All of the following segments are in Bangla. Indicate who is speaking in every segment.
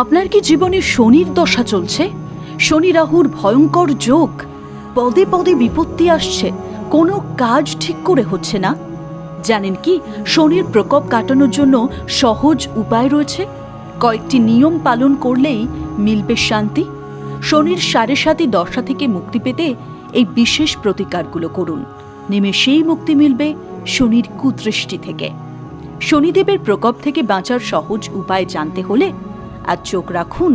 Speaker 1: আপনার কি জীবনে শনির দশা চলছে? শনি রাহুর ভয়ঙ্কর যোগ, পদে পদে বিপত্তি আসছে, কোনো কাজ ঠিক করে হচ্ছে না। জানেন কি, শনির প্রকোপ কাটানোর জন্য সহজ উপায় রয়েছে। কয়েকটি নিয়ম পালন করলেই মিলবে শান্তি। শনির 7.5 দশা থেকে মুক্তি পেতে এই বিশেষ প্রতিকারগুলো করুন। নিমেষেই মুক্তি মিলবে শনির কুদৃষ্টি থেকে। শনিদেবের প্রকোপ থেকে বাঁচার সহজ উপায় জানতে হলে আজ চোখ রাখুন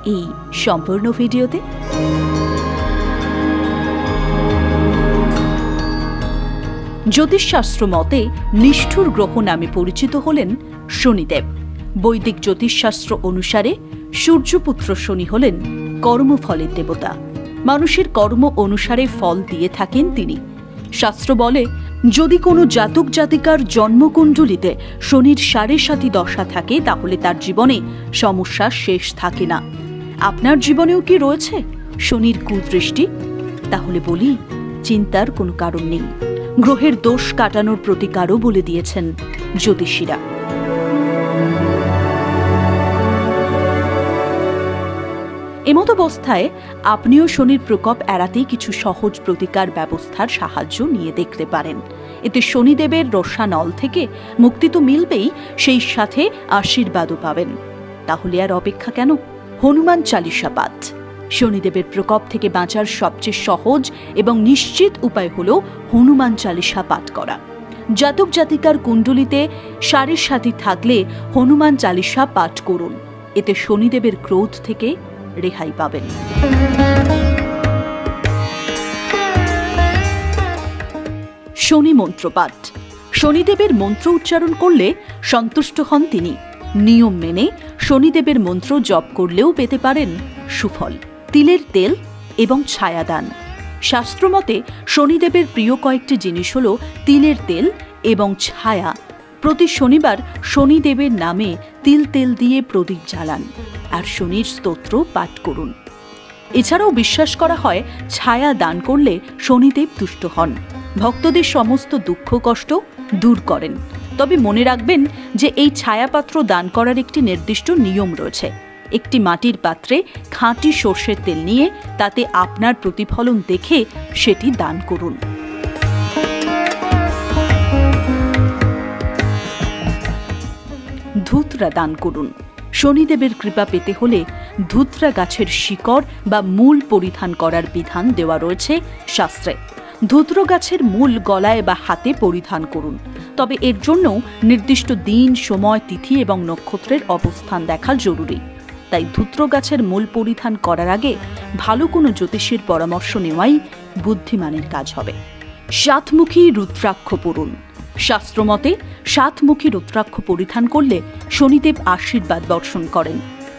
Speaker 1: এই সম্পূর্ণ ভিডিওতে। জ্যোতিষশাস্ত্র মতে নিষ্ঠুর গ্রহ নামে পরিচিত হলেন শনিদেব। বৈদিক জ্যোতিষশাস্ত্র অনুসারে সূর্যপুত্র শনি হলেন কর্মফলের দেবতা। মানুষের কর্ম অনুসারে ফল দিয়ে থাকেন তিনি। শাস্ত্র বলে, যদি কোনো জাতক জাতিকার জন্মকুণ্ডলিতে শনির 7.5 দশা থাকে তাহলে তার জীবনে সমস্যা শেষ থাকে না। আপনার জীবনেও কি রয়েছে শনির কুদৃষ্টি? তাহলে বলি, চিন্তার কোনো কারণ নেই। গ্রহের দোষ কাটানোর প্রতিকারও বলে দিয়েছেন জ্যোতিষীরা। এমত অবস্থায় আপনিও শনির প্রকোপ এড়াতে কিছু সহজ প্রতিকার ব্যবস্থার সাহায্য নিয়ে দেখতে পারেন। এতে শনিদেবের রসানল থেকে মুক্তি তো মিলবেই, সেই সাথে আশীর্বাদও পাবেন। তাহলে আর অপেক্ষা কেন? হনুমান চালিসা পাঠ। শনিদেবের প্রকোপ থেকে বাঁচার সবচেয়ে সহজ এবং নিশ্চিত উপায় হল হনুমান চালিসা পাঠ করা। জাতক জাতিকার কুণ্ডলিতে 7.5 থাকলে হনুমান চালিসা পাঠ করুন। এতে শনিদেবের ক্রোধ থেকে রেহাই পাবেন। শনি মন্ত্রপাঠ। শনিদেবের মন্ত্র উচ্চারণ করলে সন্তুষ্ট হন তিনি। নিয়ম মেনে শনিদেবের মন্ত্র জপ করলেও পেতে পারেন সুফল। তিলের তেল এবং ছায়াদান। শাস্ত্রমতে শনিদেবের প্রিয় কয়েকটি জিনিস হল তিলের তেল এবং ছায়া। প্রতি শনিবার শনিদেবের নামে তিল তেল দিয়ে প্রদীপ জ্বালান আর শনির স্তোত্র পাঠ করুন। এছাড়াও বিশ্বাস করা হয়, ছায়া দান করলে শনিদেব তুষ্ট হন, ভক্তদের সমস্ত দুঃখ কষ্ট দূর করেন। তবে মনে রাখবেন যে এই ছায়াপাত্র দান করার একটি নির্দিষ্ট নিয়ম রয়েছে। একটি মাটির পাত্রে খাঁটি সর্ষের তেল নিয়ে তাতে আপনার প্রতিফলন দেখে সেটি দান করুন। ধুতরা দান করুন। শনিদেবের কৃপা পেতে হলে ধুতরা গাছের শিকড় বা মূল পরিধান করার বিধান দেওয়া রয়েছে শাস্ত্রে। ধুতরা গাছের মূল গলায় বা হাতে পরিধান করুন। তবে এর জন্য নির্দিষ্ট দিন, সময়, তিথি এবং নক্ষত্রের অবস্থান দেখা জরুরি। তাই ধুতরা গাছের মূল পরিধান করার আগে ভালো কোনো জ্যোতিষীর পরামর্শ নেওয়াই বুদ্ধিমানের কাজ হবে। 7মুখী রুদ্রাক্ষ পড়ুন। শাস্ত্রমতে 7মুখী রুদ্রাক্ষ পরিধান করলে শনিদেব আশীর্বাদ বর্ষণ করেন।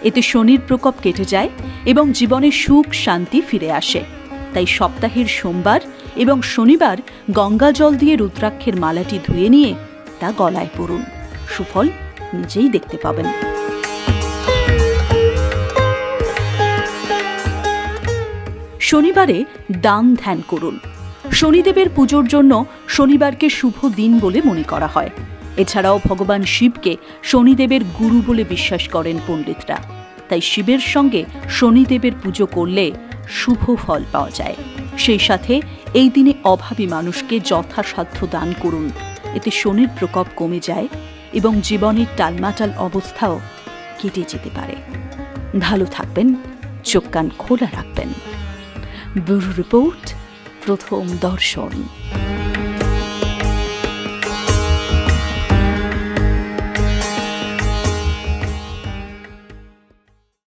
Speaker 1: এতে শনির প্রকোপ কেটে যায় এবং জীবনে সুখ শান্তি ফিরে আসে। তাই সপ্তাহের সোমবার এবং শনিবার গঙ্গা জল দিয়ে রুদ্রাক্ষের মালাটি ধুয়ে নিয়ে তা গলায় পরুন। সুফল নিজেই দেখতে পাবেন। শনিবারে দান ধ্যান করুন। শনিদেবের পুজোর জন্য শনিবারকে শুভ দিন বলে মনে করা হয়। এছাড়াও ভগবান শিবকে শনিদেবের গুরু বলে বিশ্বাস করেন পণ্ডিতরা। তাই শিবের সঙ্গে শনিদেবের পুজো করলে শুভ ফল পাওয়া যায়। সেই সাথে এই দিনে অভাবী মানুষকে যথাসাধ্য দান করুন। এতে শনির প্রকোপ কমে যায় এবং জীবনের টালমাটাল অবস্থাও কেটে যেতে পারে। ভালো থাকবেন, চোখ কান খোলা রাখবেন। ব্যুরো রিপোর্ট, প্রথম দর্শন।